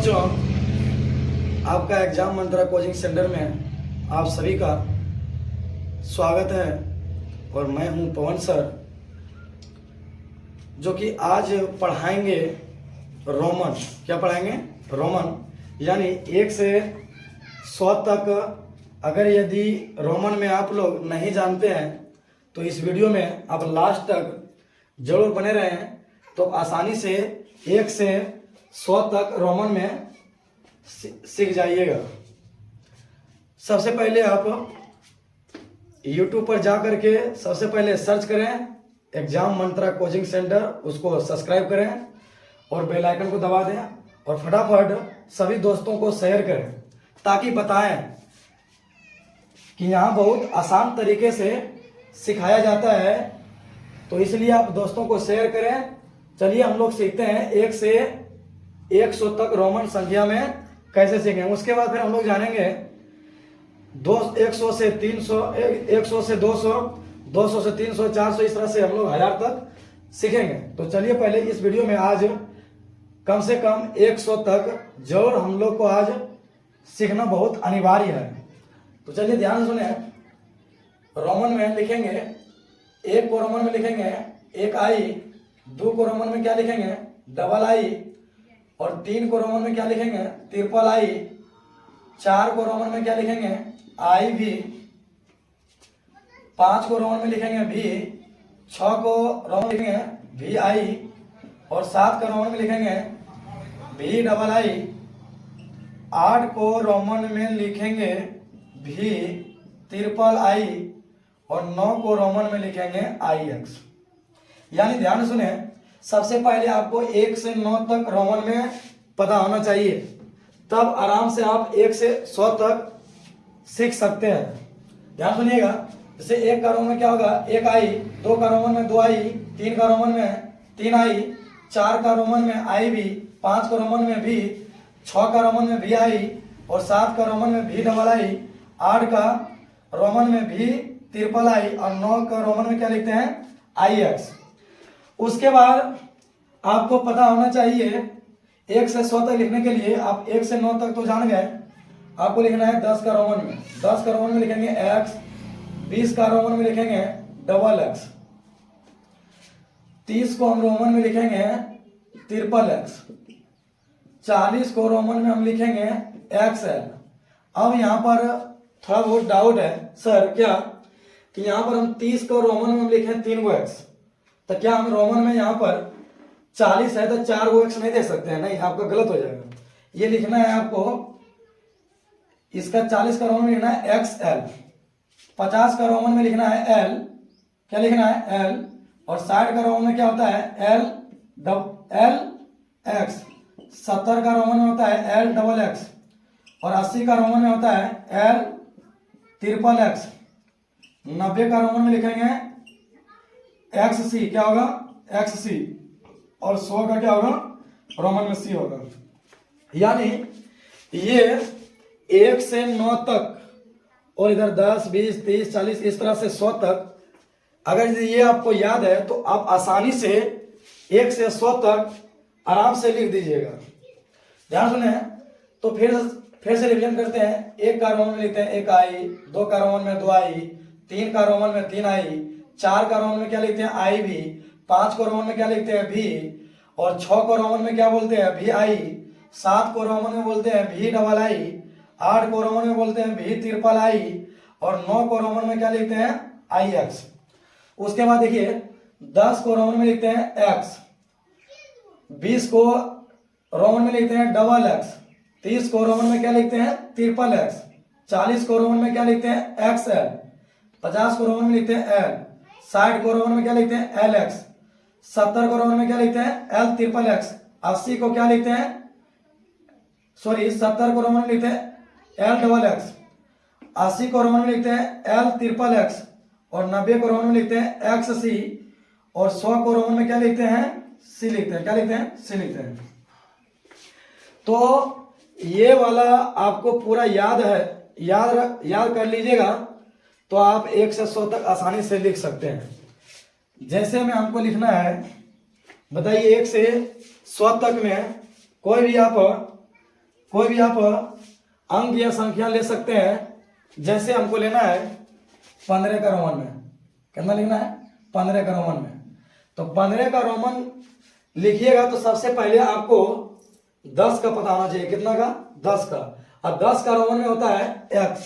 बच्चों, आपका एग्जाम मंत्रा coaching centre में आप सभी का स्वागत है। और मैं हूं पवन सर, जो कि आज पढ़ाएंगे रोमन। क्या पढ़ाएंगे? रोमन, यानी 1 से 100 तक। अगर यदि रोमन में आप लोग नहीं जानते हैं तो इस वीडियो में आप लास्ट तक जरूर बने रहें, तो आसानी से 1 से 100 तक रोमन में सीख जाइएगा। सबसे पहले आप YouTube पर जा करके सबसे पहले सर्च करें एग्जाम मंत्रा कोचिंग सेंटर, उसको सब्सक्राइब करें और बेल आइकन को दबा दें और फटाफट सभी दोस्तों को शेयर करें, ताकि बताएं कि यहाँ बहुत आसान तरीके से सिखाया जाता है। तो इसलिए आप दोस्तों को शेयर करें। चलिए हम लोग सीखते हैं 1 से 100 तक रोमन संख्या में कैसे सीखें। उसके बाद फिर हम लोग जानेंगे 100 से 300, 100 से 200, 200 से 300, 400, इस तरह से हम लोग 1000 तक सीखेंगे। तो चलिए पहले इस वीडियो में आज कम से कम 100 तक जरूर हम लोग को आज सीखना बहुत अनिवार्य है। तो चलिए ध्यान से सुने। रोमन में लिखेंगे, 1 को रोमन में लिखेंगे 1 आई, 2 को रोमन में क्या लिखेंगे? डबल आई, और 3 को रोमन में क्या लिखेंगे? ट्रिपल आई, 4 को रोमन में क्या लिखेंगे? आई भी, 5 को रोमन में लिखेंगे भी, 6 को रोमन में लिखेंगे भी आई, और 7 को रोमन में लिखेंगे भी डबल आई, 8 को रोमन में लिखेंगे भी ट्रिपल आई, और 9 को रोमन में लिखेंगे आई एक्स। यानी ध्यान सुने, सबसे पहले आपको 1 से 9 तक रोमन में पता होना चाहिए, तब आराम से आप 1 से 100 तक सीख सकते हैं। ध्यान सुनिएगा। जैसे 1 का रोमन में क्या होगा? 1 आई, 2 का रोमन में 2 आई, 3 का रोमन में 3 आई, 4 का रोमन में आई भी, 5 का रोमन में भी, 6 का रोमन में भी आई, और 7 का रोमन में भी डबल आई, 8 का रोमन में भी ट्रिपल आई, और 9 का रोमन में क्या लिखते हैं? आई एक्स। उसके बाद आपको पता होना चाहिए 1 से 100 तक लिखने के लिए, आप 1 से 9 तक तो जान गए, आपको लिखना है 10 का रोमन में। 10 का रोमन में लिखेंगे एक्स, 20 का रोमन में लिखेंगे डबल एक्स, 30 को हम रोमन में लिखेंगे ट्रिपल एक्स, 40 को रोमन में हम लिखेंगे एक्सएल। अब यहाँ पर थोड़ा बहुत डाउट है, सर क्या कि यहाँ पर हम 30 को रोमन में हम लिखें 3 गो एक्स, तो क्या हम रोमन में यहाँ पर 40 है तो 4 गो एक्स नहीं दे सकते हैं? नहीं, आपका गलत हो जाएगा। ये लिखना है आपको, इसका 40 का रोमन में लिखना है एक्स एल, 50 का रोमन में लिखना है एल, क्या लिखना है? एल, और 60 का रोमन में क्या होता है? एल एक्स, 70 का रोमन में होता है एल डबल एक्स, और 80 का रोमन में होता है एल ट्रिपल एक्स, 90 का रोमन में लिखेंगे एक्स सी, क्या होगा? एक्स सी, और 100 का क्या होगा? रोमन में सी होगा। यानी ये 1 से 9 तक, और इधर 10, 20, 30, 40, इस तरह से 100 तक, अगर ये आपको याद है तो आप आसानी से 1 से 100 तक आराम से लिख दीजिएगा। ध्यान सुने। तो फिर से रिवीजन करते हैं। 1 का रोमन में लिखते हैं 1 आई, 2 का रोमन में 2 आई, 3 का रोमन में 3 आई, 4 का रोमन में क्या लिखते हैं? आई भी, 5 को रोमन में क्या लिखते हैं? भी, और 6 को रोमन में क्या बोलते हैं? भी आई, 7 को रोमन में बोलते हैं भी डबल आई, 8 को रोमन में बोलते हैं भी ट्रिपल आई, और 9 को रोमन में क्या लिखते हैं? आई एक्स। उसके बाद देखिए 10 को रोमन में लिखते हैं एक्स, 20 को रोमन में लिखते हैं डबल एक्स, 30 को रोमन में क्या लिखते हैं? ट्रिपल एक्स, 40 को रोमन में क्या लिखते हैं? एक्स एल, 50 को रोमन में लिखते हैं एल, 60 को रोमन में क्या लिखते हैं? एल एक्स, 70 को रोमन में क्या लिखते हैं? एल ट्रिपल एक्स, 80 को क्या लिखते हैं? 70 को रोमन में लिखते हैं एल डबल एक्स, 80 को रोमन में लिखते हैं एल ट्रिपल एक्स, और 90 को रोमन में लिखते हैं एक्स सी, और 100 को रोमन में क्या लिखते हैं? सी लिखते हैं। क्या लिखते हैं? सी लिखते हैं। तो ये वाला आपको पूरा याद है, याद कर लीजिएगा, तो आप 1 से 100 तक आसानी से लिख सकते हैं। जैसे में हमको लिखना है, बताइए 1 से 100 तक में कोई भी आप कोई भी आप अंक या संख्या ले सकते हैं। जैसे हमको लेना है 15 का रोमन में, कितना लिखना है 15 का रोमन में। तो 15 का रोमन लिखिएगा तो सबसे पहले आपको 10 का पता होना चाहिए। कितना का 10 का। और 10 का रोमन में होता है x।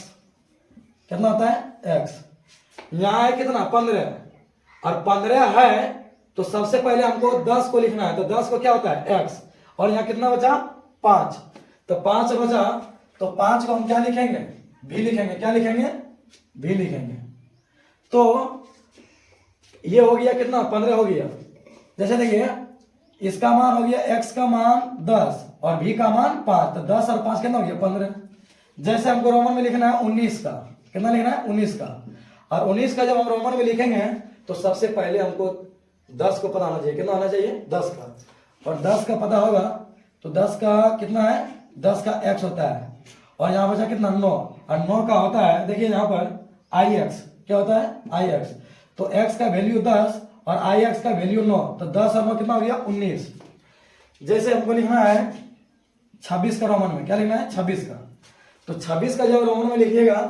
कितना होता है x। यहाँ है कितना 15 और 15 है तो सबसे पहले हमको 10 को लिखना है। तो 10 को क्या होता है x और यहाँ कितना बचा 5। तो 5 बचा तो 5 को हम क्या लिखेंगे भी लिखेंगे। क्या लिखेंगे भी लिखेंगे। तो ये हो गया कितना 15 हो गया। जैसे देखिए इसका मान हो गया x का मान 10 और भी का मान 5। तो 10 और 5 कितना हो गया 15। जैसे हमको रोमन में लिखना है 19 का। कितना लिखना है 19 का। और 19 का जब हम रोमन में लिखेंगे तो सबसे पहले हमको 10 को पता होना चाहिए। कितना होना चाहिए 10 का। और 10 का पता होगा तो 10 का कितना है 10 का x होता है। और यहाँ बचा कितना 9 और 9 का होता है देखिए यहाँ पर ix। क्या होता है ix। तो x का वैल्यू 10 और ix का वैल्यू 9। तो 10 और 9 कितना हो गया 19। जैसे हमको लिखना है 26 का रोमन में। क्या लिखना है 26 का। तो 26 का जब रोमन में लिखिएगा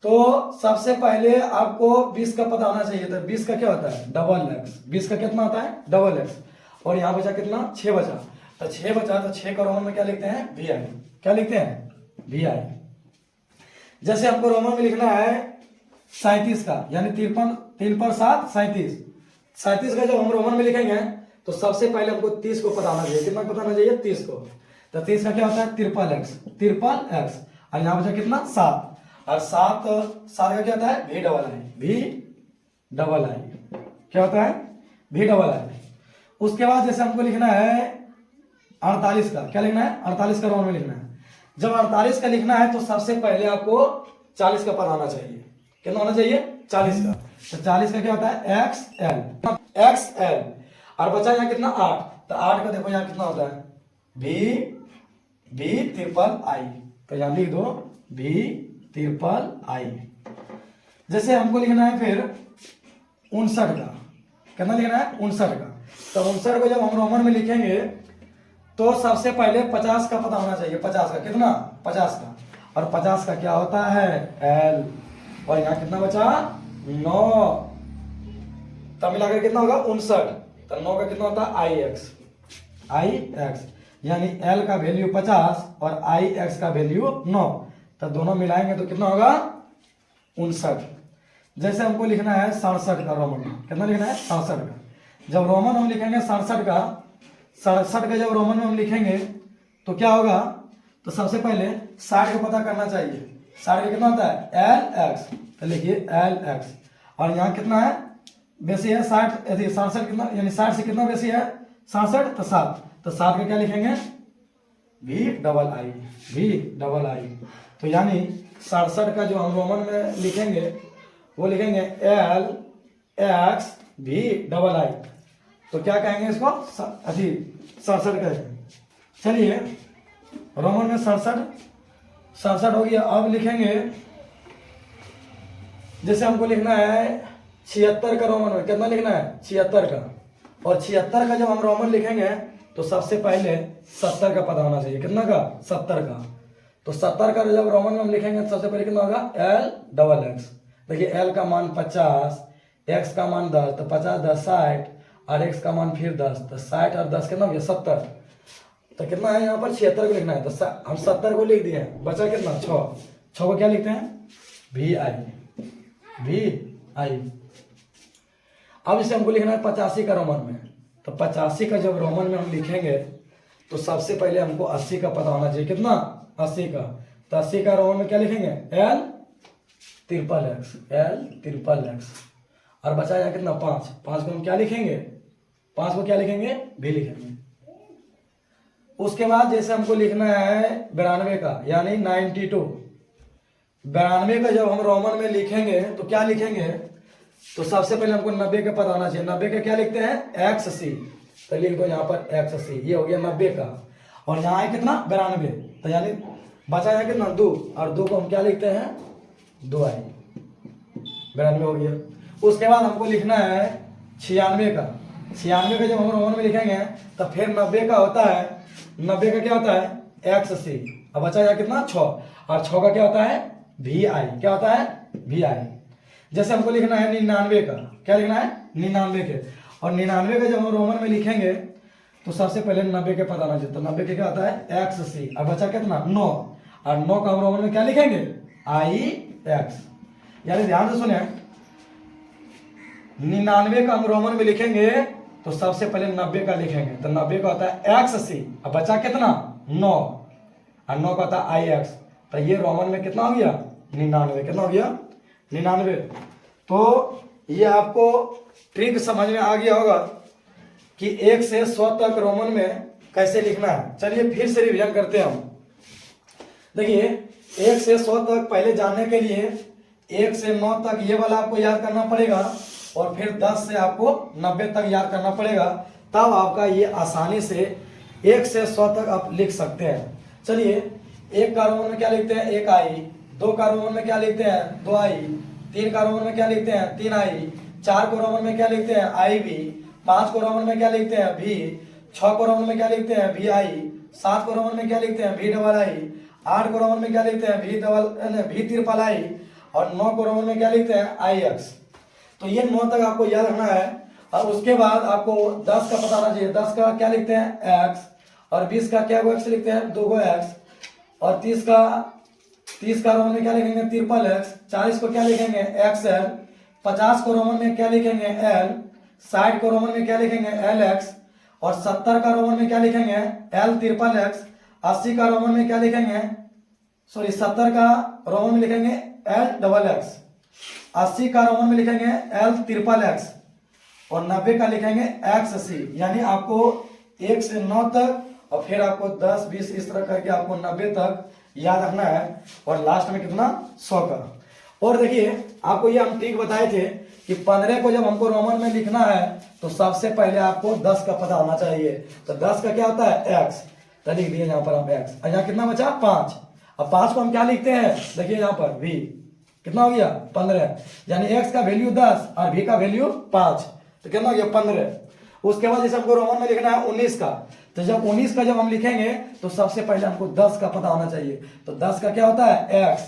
तो सबसे पहले आपको 20 का पता होना चाहिए। तो 20 का क्या होता है डबल x। 20 का कितना होता है डबल x। और यहाँ बचा कितना 6 बचा। तो 6 बचा तो 6 का रोमन में क्या लिखते हैं vi। क्या लिखते हैं vi। जैसे हमको रोमन में लिखना है 37 का यानी 53 3 पर 7 37। 37 का जब हम रोमन में लिखेंगे तो सबसे पहले हमको 30 को पता होना चाहिए। कितना पता होना चाहिए 30 को। तो 30 का क्या होता है ट्रिपल एक्स। और यहाँ बचा कितना 7 और 7 का क्या होता है भी डबल आई। क्या होता है भी डबल आई। उसके बाद जैसे हमको लिखना है 48 का। क्या लिखना है 48 का रोमन में लिखना है। जब 48 का लिखना है तो सबसे पहले आपको 40 का पता होना चाहिए। कितना होना चाहिए 40 का। तो 40 का क्या होता है XL। और बचा यहाँ कितना 8। तो 8 का देखो यहाँ कितना होता है भी ट्रिपल आई। तो यहाँ लिख दो भी ट्रिपल आई। जैसे हमको लिखना है फिर 59 का। कितना लिखना है 59 का। तो 59 को जब हम रोमन में लिखेंगे तो सबसे पहले 50 का पता होना चाहिए। 50 का कितना 50 का। और 50 का क्या होता है L। और यहाँ कितना बचा 9। तब मिलाकर कितना होगा 59। तो 9 का कितना होता है IX। यानी L का वैल्यू 50 और IX का वैल्यू 9। तो दोनों मिलाएंगे तो कितना होगा 59। जैसे हमको लिखना है 67 का रोमन में। कितना लिखना है 67 का। जब रोमन हम लिखेंगे 67 का जब रोमन में हम लिखेंगे तो क्या होगा। तो सबसे पहले 60 का पता करना चाहिए। 60 का कितना होता है LX। तो लिखिए LX। और यहाँ कितना है बेसी है 60 67 कितना यानी 60 से कितना बेसी है 67। तो 7। तो 7 का क्या लिखेंगे भी डबल आई। तो यानी 67 का जो हम रोमन में लिखेंगे वो लिखेंगे LX भी डबल आई। तो क्या कहेंगे इसको 67 कहेंगे। चलिए रोमन में 67 हो गया। अब लिखेंगे जैसे हमको लिखना है 76 का रोमन में। कितना लिखना है 76 का। और 76 का जब हम रोमन लिखेंगे तो सबसे पहले 70 का पता होना चाहिए। कितना का 70 का। तो 70 का जब रोमन में हम लिखेंगे तो सबसे पहले कितना होगा LXX। देखिए L का मान 50 x का मान 10। तो 50 10 60 और x का मान फिर 10। तो 60 और 10 कितना हो गया 70। तो कितना है यहाँ पर 76 को लिखना है। तो हम 70 को लिख दिए। बचा कितना 6 को क्या लिखते हैं भी आई। अब इसे हमको लिखना है 85 का रोमन में। तो 85 का जब रोमन में हम लिखेंगे तो सबसे पहले हमको 80 का पता होना चाहिए। कितना 80 का। तो 80 का रोमन में क्या लिखेंगे L ट्रिपल एक्स। और बचा यहाँ कितना 5 को हम क्या लिखेंगे 5 को क्या लिखेंगे भी लिखेंगे। उसके बाद जैसे हमको लिखना है 92 का यानी 92। 92 का जब हम रोमन में लिखेंगे तो क्या लिखेंगे। तो सबसे पहले हमको 90 का पता होना चाहिए। 90 का क्या लिखते हैं XC। तो लिख दो यहाँ पर XC। ये हो गया 90 का। और यहाँ है कितना 92। तो यानी बचा यहाँ कितना 2 और 2 को हम क्या लिखते हैं 2 आई। 92 हो गया। उसके बाद हमको लिखना है 96 का। 96 का जब हम रोमन में लिखेंगे तो फिर 90 का होता है 90 का क्या होता है एक्स सी। अब बचा यहाँ कितना 6, और 6 का क्या होता है वी आई। क्या होता है वी आई। जैसे हमको लिखना है 99 का, क्या लिखना है 99 के, और 99 का जब हम रोमन में लिखेंगे तो सबसे पहले 90 के पता ना चाहिए, तो 90 के क्या होता है एक्स सी। और बचा कितना 9, और 9 का हम रोमन में क्या लिखेंगे आई एक्स। यानी ध्यान से सुने, 99 का हम रोमन में लिखेंगे तो सबसे पहले 90 का लिखेंगे, तो 90 का होता है एक्स सी। अब बचा कितना 9, और 9 का होता है आई एक्स। तो ये रोमन में कितना हो गया 99। कितना हो गया 99। तो ये आपको ट्रिक समझ में आ गया होगा कि 1 से 100 तक रोमन में कैसे लिखना है। चलिए फिर से रिवीजन करते हैं हम। देखिए 1 से 100 तक पहले जानने के लिए 1 से 9 तक ये वाला आपको याद करना पड़ेगा, और फिर 10 से आपको 90 तक याद करना पड़ेगा, तब आपका ये आसानी से 1 से 100 तक आप लिख सकते हैं। चलिए 1 का रोमन में क्या लिखते हैं 1 आई, 2 का रोमन में क्या लिखते हैं 2 आई, 3 का रोमन में क्या लिखते हैं 3 आई, 4 को रोमन में क्या लिखते हैं आई वी, 5 को रोमन में क्या लिखते हैं वी, 6 को रोमन में क्या लिखते हैं वी आई, 7 को रोमन में क्या लिखते हैं वी डबल आई, 8 को रोमन में क्या लिखते हैं वी ट्रिपल आई, और 9 को रोमन में क्या लिखते हैं आई एक्स। तो ये 9 तक आपको याद रखना है। और उसके बाद आपको 10 का पता होना चाहिए। 10 का क्या लिखते हैं एक्स, और 20 का क्या एक्स लिखते हैं 2 एक्स, और 30 का रोमन में क्या लिखेंगे ट्रिपल एक्स, 40 को क्या लिखेंगे एक्स एल, 50 को रोमन में क्या लिखेंगे एल, 60 को रोमन में क्या लिखेंगे एल एक्स, और 70 का रोमन में क्या लिखेंगे एल ट्रिपल एक्स, 80 का रोमन में क्या लिखेंगे 70 का रोमन में लिखेंगे एल डबल एक्स, 80 का रोमन में लिखेंगे एल ट्रिपल एक्स, और 90 का लिखेंगे एक्स सी। यानी आपको 1 से 9 तक, और फिर आपको 10 20 इस तरह करके आपको 90 तक याद रखना है, और लास्ट में कितना 100 का। और देखिए आपको ये हम ट्रिक बताए थे कि 15 को जब हमको रोमन में लिखना है तो सबसे पहले आपको 10 का पता होना चाहिए। तो 10 का क्या होता है एक्स, तो लिख दिए यहाँ पर हम एक्स। और यहाँ कितना बचा 5। अब 5 को हम क्या लिखते हैं देखिए यहाँ पर वी, कितना हो गया 15, यानी एक्स का वैल्यू 10 और वी का वैल्यू 5, तो कितना हो गया 15। उसके बाद जैसे हमको रोमन में लिखना है 19 का, तो जब 19 का जब हम लिखेंगे तो सबसे पहले हमको 10 का पता होना चाहिए। तो 10 का क्या होता है एक्स,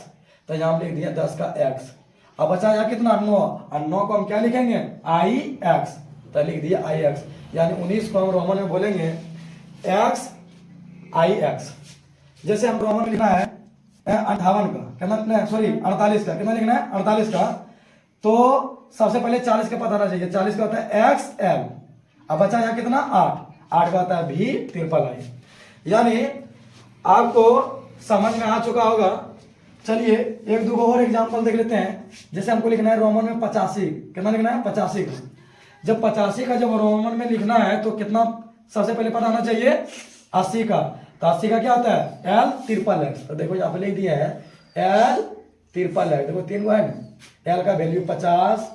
तो यहाँ हम लिख दिया 10 का एक्स। अब बचा यहाँ कितना 9, और 9 को हम क्या लिखेंगे आई एक्स, तो लिख दिया आई एक्स। यानी 19 को हम रोमन में बोलेंगे एक्स आई एक्स। जैसे हम रोमन में लिखना है 58 का, कितना सॉरी 48 का, कितना लिखना है 48 का, तो सबसे पहले 40 का पता होना चाहिए। 40 का होता है एक्स एल। अब बचा यहाँ कितना 8 का होता है भी ट्रिपल आई। यानी आपको समझ में आ चुका होगा। चलिए एक दो और एग्जांपल देख लेते हैं। जैसे हमको लिखना है रोमन में 85, कितना लिखना है 85 का। जब 85 का जब रोमन में लिखना है तो कितना सबसे पहले पता होना चाहिए 80 का। तो 80 का क्या होता है एल ट्रिपल एक्स। तो देखो यहाँ पे लिख दिया है एल ट्रिपल एक्स। देखो 3 को है ना, एल का वैल्यू 50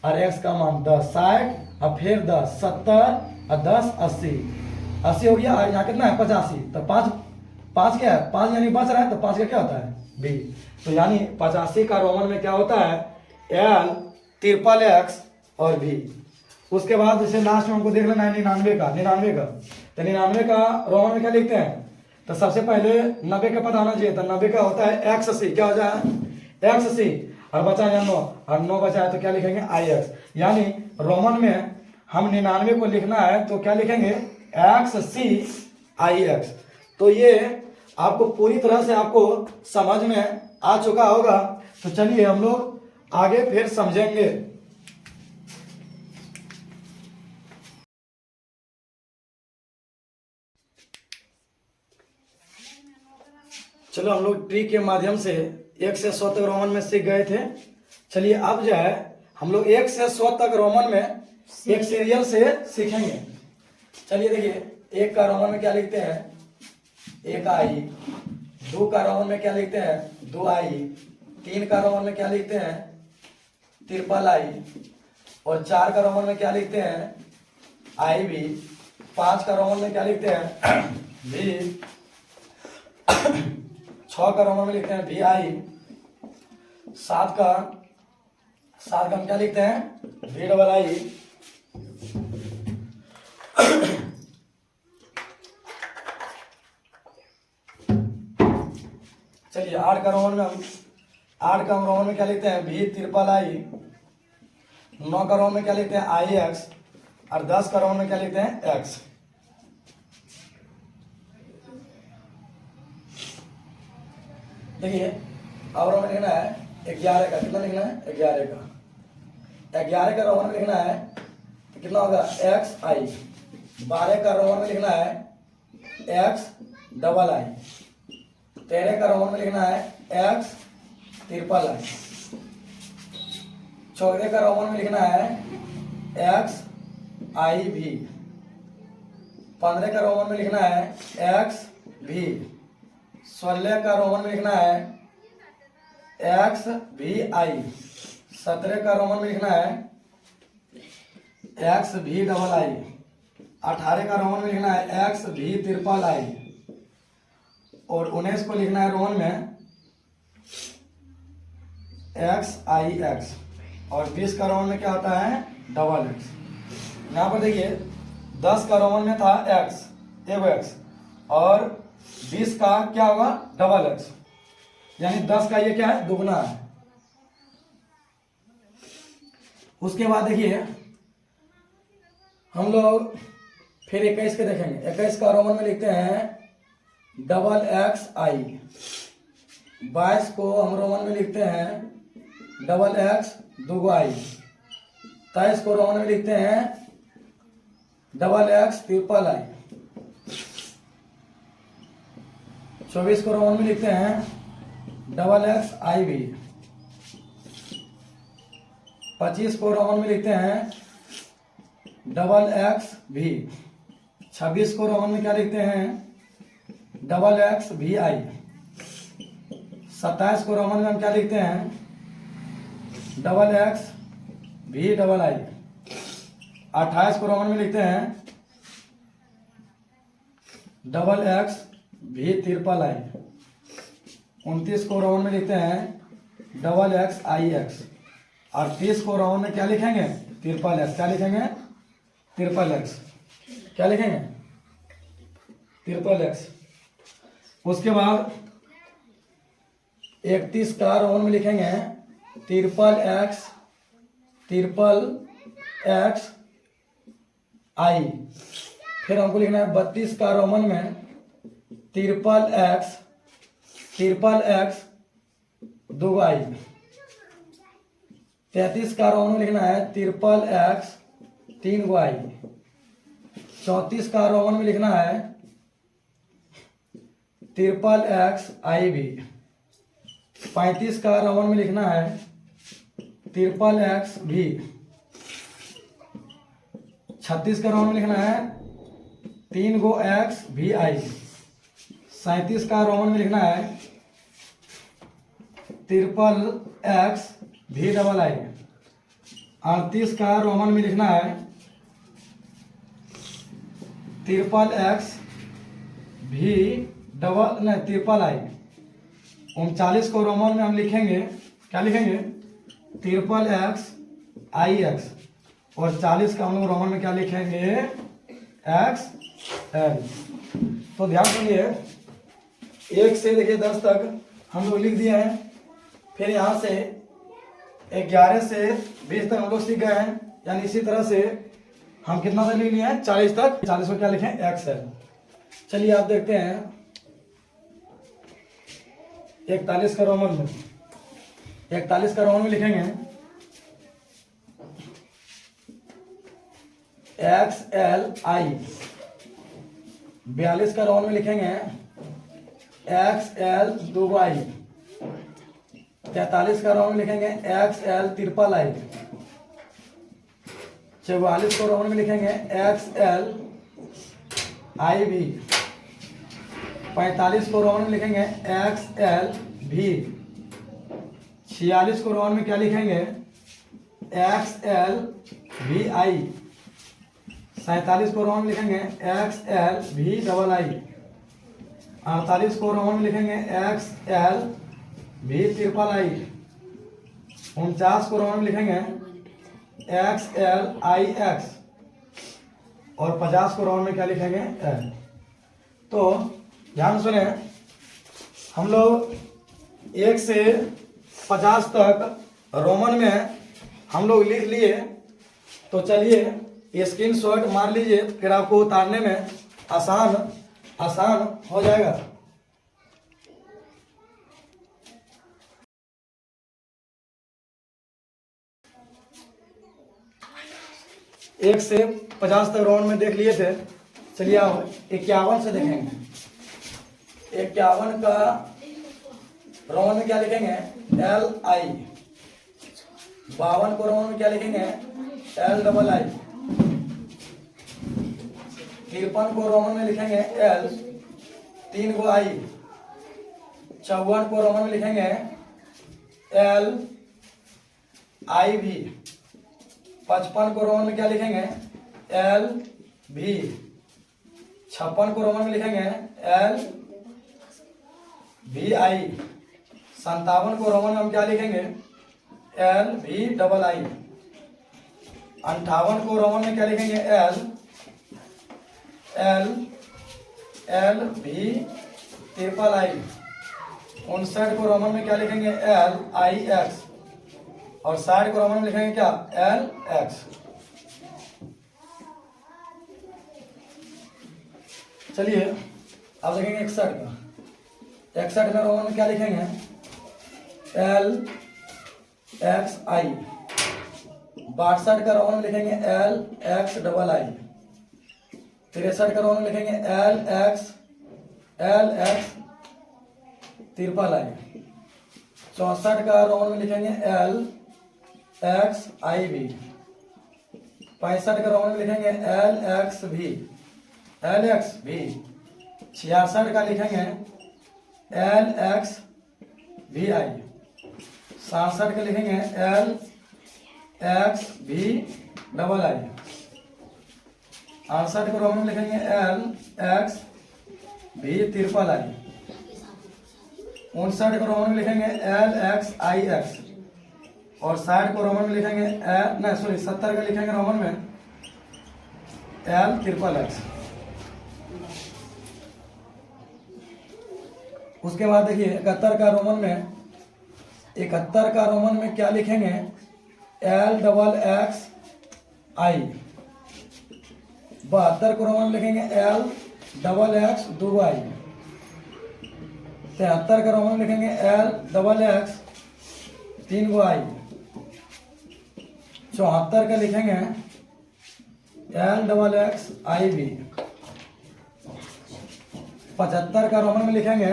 और एक्स का मान 10 60 और फिर 10 70 और 10 80 हो गया। और यहाँ कितना है 85। तो 5 क्या है 5 यानी बच रहा है, तो 5 का क्या होता है बी। तो यानी 85 का रोमन में क्या होता है एल ट्रिपल एक्स और भी। उसके बाद जैसे लास्ट में हमको देख लेना है 99 का। तो 99 का रोमन में क्या लिखते हैं, तो सबसे पहले 90 का पता होना चाहिए। तो 90 का होता है एक्स सी। क्या हो जाए एक्स सी, और बचा है 9 और 9 बचा है तो क्या लिखेंगे आई एक्स। यानी रोमन में हम 99 को लिखना है तो क्या लिखेंगे एक्स सी आई एक्स। तो ये आपको पूरी तरह से आपको समझ में आ चुका होगा। तो चलिए हम लोग आगे फिर समझेंगे। चलो हम लोग ट्री के माध्यम से 1 से 100 तक रोमन में सीख गए थे। चलिए अब जो है हम लोग 1 से 100 तक रोमन में एक सीरियल से सीखेंगे। चलिए देखिए 1 का रोमन में क्या लिखते हैं 1 आई, 2 का रोमन में क्या लिखते हैं 2 आई, 3 का रोमन में क्या लिखते हैं ट्रिपल आई, और 4 का रोमन में क्या लिखते हैं आई भी, 5 का रोमन में क्या लिखते हैं भी, 6 का रोमन में लिखते हैं भी आई, 7 का हम क्या लिखते हैं भी डबल आई, 8 चलिए 8 का रोमन में हम 8 का रोमन में क्या लिखते हैं भी ट्रिपल आई, 9 का रोमन में क्या लिखते हैं आई एक्स, और 10 का रोमन में क्या लिखते हैं एक्स। देखिए अब रोमन लिखना है 11 का, कितना लिखना है 11 का, 11 का रोमन में लिखना है तो कितना होगा एक्स आई, 12 का रोमन में लिखना है एक्स डबल आई, 13 का रोमन में लिखना है एक्स ट्रिपल आई, 14 का रोमन में लिखना है एक्स आई भी, 15 का रोमन में लिखना है एक्स भी, 16 का रोमन में लिखना है एक्स भी आई, 17 का रोमन में लिखना है एक्स भी डबल आई, 18 का रोमन में लिखना है एक्स भी ट्रिपल आई, और 19 को लिखना है रोमन में एक्स आई एक्स, और 20 का रोमन में क्या होता है डबल एक्स। यहाँ पर देखिए 10 का रोमन में था एक्स एगो एक्स, और 20 का क्या होगा डबल एक्स, यानी 10 का ये क्या है दुगना है। उसके बाद देखिए हम लोग फिर 21 के देखेंगे। 21 का रोमन में लिखते हैं डबल एक्स आई, 22 को हम रोमन में लिखते हैं डबल एक्स दुगो आई, 23 को रोमन में लिखते हैं डबल एक्स ट्रिपल आई, 24 को रोमन में लिखते हैं डबल एक्स आई भी, 25 को रोमन में लिखते हैं डबल एक्स भी, 26 को रोमन में क्या लिखते हैं डबल एक्स भी आई, 27 को रोमन में हम क्या लिखते हैं डबल एक्स भी डबल आई, 28 को रोमन में लिखते हैं डबल एक्स भी ट्रिपल आई, 29 को रोमन में लिखते हैं डबल एक्स आई एक्स, और 30 को रोमन में क्या लिखेंगे ट्रिपल एक्स, क्या लिखेंगे ट्रिपल एक्स, क्या लिखेंगे ट्रिपल एक्स। उसके बाद 31 का रोमन में लिखेंगे ट्रिपल एक्स आई, फिर हमको लिखना है 32 का रोमन में ट्रिपल एक्स दो आई, 33 का रोमन में लिखना है ट्रिपल एक्स 3 गो आई, 34 का रोमन में लिखना है ट्रिपल एक्स आई भी, 35 का रोमन में लिखना है ट्रिपल एक्स भी, 36 का रोमन में लिखना है 3 गो एक्स भी आई, 37 का रोमन में लिखना है ट्रिपल एक्स भी डबल आई, 38 का रोमन में लिखना है ट्रिपल एक्स भी डबल नहीं ट्रिपल आई, 39 को रोमन में हम लिखेंगे क्या लिखेंगे ट्रिपल एक्स आई एक्स, और 40 का हम लोग रोमन में क्या लिखेंगे एक्स एल। तो ध्यान सुनिए 1 से देखिए 10 तक हम लोग लिख दिए हैं, फिर यहाँ से 11 से 20 तक हम लोग सीख गए हैं, यानी इसी तरह से हम कितना तक लिख लिए हैं 40 तक। 40 को क्या लिखें एक्स एल। चलिए आप देखते हैं 41 का रोमन में, 41 का रोमन में लिखेंगे एक्स एल आई, 42 का रोमन में लिखेंगे एक्स एल दो आई, 43 का रोमन में लिखेंगे एक्स एल ट्रिपल आई, 44 को रोमन में लिखेंगे एक्स एल आई भी, 45 को रोमन में लिखेंगे एक्स एल भी, 46 को रोमन में क्या लिखेंगे एक्स एल भी आई, 47 को रोमन में लिखेंगे एक्स एल भी डबल आई, 48 को रोमन में लिखेंगे एक्स एल भी ट्रिपल आई, 49 को रोमन में लिखेंगे एक्स एल आई एक्स, और 50 को रोमन में क्या लिखेंगे एल। तो ध्यान सुने, हम लोग 1 से 50 तक रोमन में हम लोग लिख लिए। तो चलिए स्क्रीनशॉट मार लीजिए, फिर आपको उतारने में आसान हो जाएगा। एक से 50 तक रोमन में देख लिए थे। चलिए आप 51 से देखेंगे। 51 का रोमन में क्या लिखेंगे? LI। 52 को रोमन में क्या लिखेंगे? LII। 53 को रोमन में लिखेंगे L, 3 को I। 54 को रोमन में लिखेंगे LIV। 55 को रोमन में क्या लिखेंगे? LV। 56 को रोमन में लिखेंगे LVI। 57 को रोमन में हम क्या लिखेंगे? LVII। 58 को रोमन में क्या लिखेंगे? LVIII। 59 को रोमन में क्या लिखेंगे? LIX। और 60 को रोमन में लिखेंगे क्या? LX। चलिए अब देखेंगे 61 का। 61 में रोमन में क्या लिखेंगे? LXI। 62 का रोमन में लिखेंगे LXII। 63 का रोमन में लिखेंगे LXIII। 64 का रोमन में लिखेंगे LXIV। 65 का रोमन में लिखेंगे LXV। 66 का लिखेंगे LXVI। 67 का लिखेंगे LXVII। 68 को रोमन में लिखेंगे LXVIII। 59 को रोमन में लिखेंगे LXIX। और 60 को रोमन में लिखेंगे 70 का लिखेंगे रोमन में LXXX। उसके बाद देखिए 71 का रोमन में क्या लिखेंगे? LXXI। 72 को रोमन में लिखेंगे LXX। 73 का रोमन में लिखेंगे LXX। 3 को I। 74 का लिखेंगे LXXIV। 75 का रोमन में लिखेंगे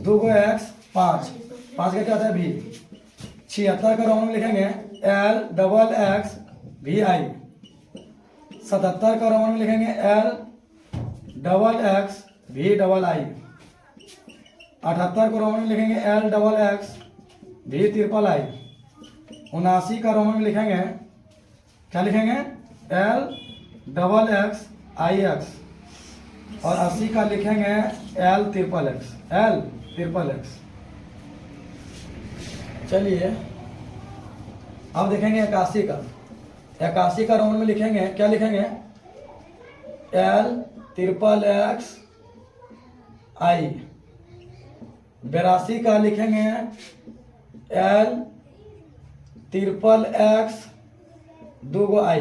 L2X। 5 का क्या होता है? V। 76 का रोमन में लिखेंगे LXXVI। 77 का रोमन में लिखेंगे LXXVII। 78 को रोमन में लिखेंगे LXXVIII। 79 का रोमन में लिखेंगे क्या लिखेंगे? LXXIX। और 80 का लिखेंगे LXXX। चलिए अब देखेंगे 81 का। 81 का रोमन में लिखेंगे क्या लिखेंगे? LXXI। 82 का लिखेंगे LXXX। 2 को I।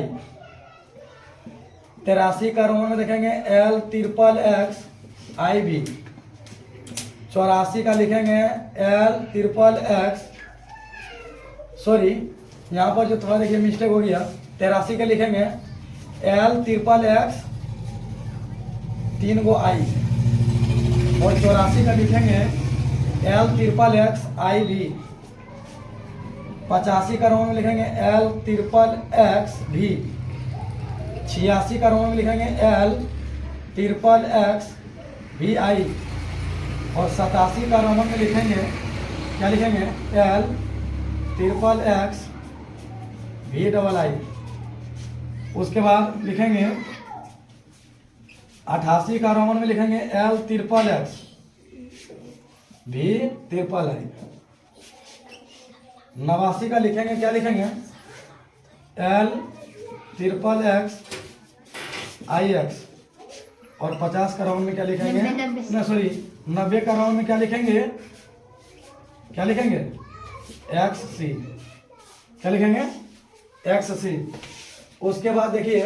83 का रोमन में देखेंगे LXXXIV। 84 का लिखेंगे LXXX। यहाँ पर जो थोड़ा देखिए मिस्टेक हो गया। 83 का लिखेंगे LXXX। 3 को I। और 84 का लिखेंगे LXXXIV। 85 का रोमन में लिखेंगे LXXXV। 86 का रोमन में लिखेंगे LXXXVI। और 87 का रोमन में लिखेंगे क्या लिखेंगे? LXXXVII। उसके बाद लिखेंगे 88 का रोमन में लिखेंगे LXXXVIII। 89 का लिखेंगे क्या लिखेंगे? LXXXIX। और 50 का राउंड में क्या लिखेंगे? 90। ना सॉरी, 90 का राउंड में क्या लिखेंगे? क्या लिखेंगे? एक्स सी। क्या लिखेंगे? एक्स सी। उसके बाद देखिए,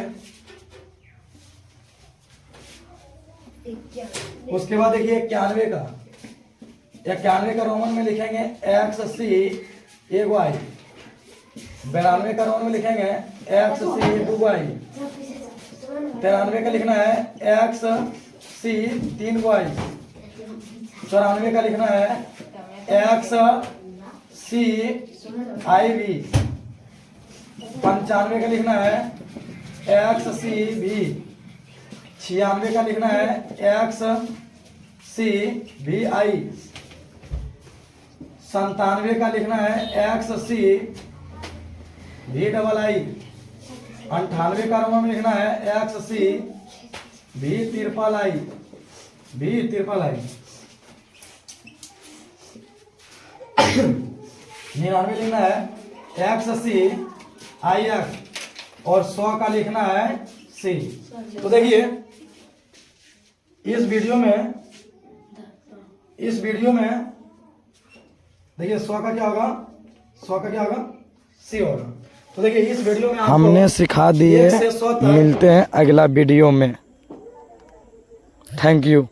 उसके बाद देखिए 91 का, 91 का रोमन में लिखेंगे एक्स सी ए वाई। 92 का रोमन में लिखेंगे एक्स सी 2 वाई। 93 का लिखना है एक्स सी 3 वाई। 94 का लिखना है एक्स सी आई वी। 95 का लिखना है एक्स सी बी। 96 का लिखना है एक्स सी वी आई। 97 का लिखना है X C V double I. 98 का रोमन में लिखना है X C V triple I. V triple I. 99 लिखना है एक्स सी आई एक्स और 100 का लिखना है सी। तो देखिए इस वीडियो में देखिए 100 का क्या होगा? 100 का क्या होगा? सी होगा। तो देखिए इस वीडियो में हमने सिखा दिए। 1 से 100 तक मिलते हैं अगला वीडियो में। Thank you.